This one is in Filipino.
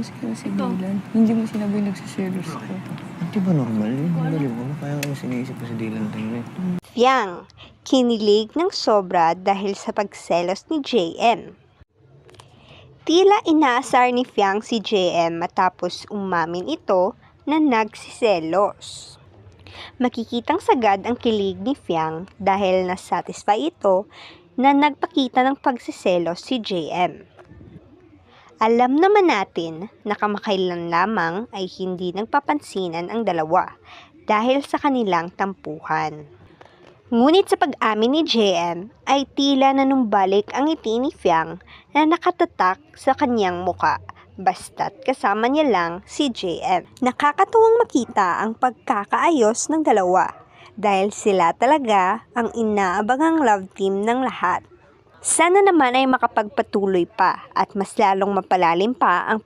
sila si Dylan. Hindi mo sinabi nagsiselos ko. Di ba normal yun? Baliw ko na kaya mo siniisip ko si Dylan tayo eh. Fiang, kinilig ng sobra dahil sa pagselos ni JM. Tila inaasar ni Fiang si JM matapos umamin ito na nagsiselos. Makikitang sagad ang kilig ni Fiang dahil nasatisfy ito na nagpakita ng pagsiselos si JM. Alam naman natin na kamakailan lamang ay hindi nagpapansinan ang dalawa dahil sa kanilang tampuhan. Ngunit sa pag-amin ni JM ay tila nanumbalik ang ngiti ni Fiang na nakatatak sa kanyang muka basta't kasama niya lang si JM. Nakakatuwang makita ang pagkakaayos ng dalawa dahil sila talaga ang inaabangang love team ng lahat. Sana naman ay makapagpatuloy pa at mas lalong mapalalim pa ang